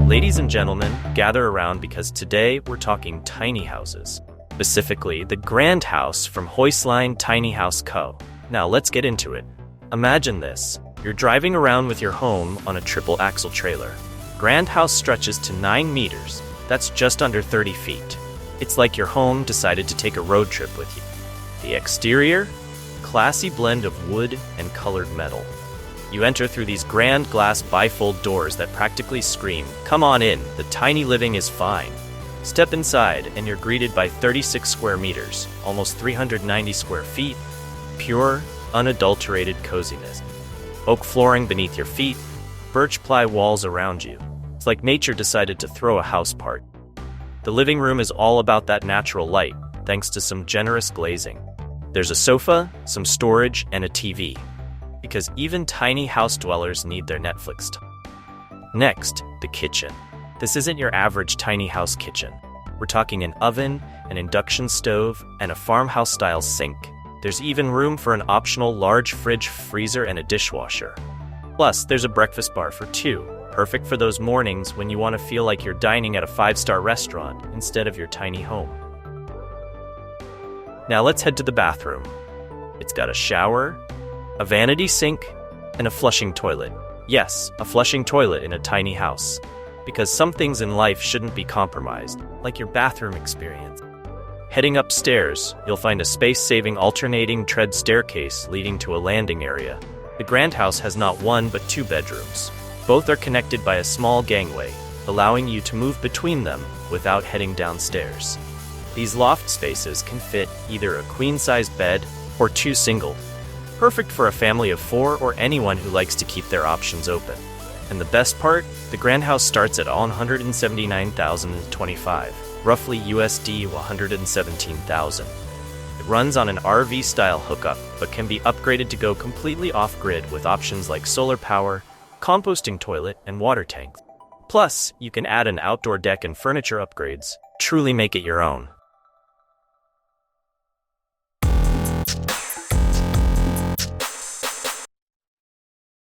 Ladies and gentlemen, gather around because today we're talking tiny houses. Specifically, the GrandHaus from Häuslein Tiny House Co. Now let's get into it. Imagine this. You're driving around with your home on a triple axle trailer. GrandHaus stretches to 9 meters. That's just under 30 feet. It's like your home decided to take a road trip with you. The exterior? Classy blend of wood and colored metal. You enter through these grand glass bifold doors that practically scream, "Come on in, the tiny living is fine." Step inside and you're greeted by 36 square meters, almost 390 square feet, pure, unadulterated coziness. Oak flooring beneath your feet, birch ply walls around you. It's like nature decided to throw a house party. The living room is all about that natural light, thanks to some generous glazing. There's a sofa, some storage, and a TV. Because even tiny house dwellers need their Netflix time. Next, the kitchen. This isn't your average tiny house kitchen. We're talking an oven, an induction stove, and a farmhouse-style sink. There's even room for an optional large fridge, freezer, and a dishwasher. Plus, there's a breakfast bar for two, perfect for those mornings when you want to feel like you're dining at a 5-star restaurant instead of your tiny home. Now let's head to the bathroom. It's got a shower, a vanity sink, and a flushing toilet. Yes, a flushing toilet in a tiny house. Because some things in life shouldn't be compromised, like your bathroom experience. Heading upstairs, you'll find a space-saving alternating tread staircase leading to a landing area. The GrandHaus has not one but 2 bedrooms. Both are connected by a small gangway, allowing you to move between them without heading downstairs. These loft spaces can fit either a queen-size bed or 2 single. Perfect for a family of 4 or anyone who likes to keep their options open. And the best part? The GrandHaus starts at $179,025, roughly USD $117,000. It runs on an RV-style hookup, but can be upgraded to go completely off-grid with options like solar power, composting toilet, and water tanks. Plus, you can add an outdoor deck and furniture upgrades. Truly make it your own.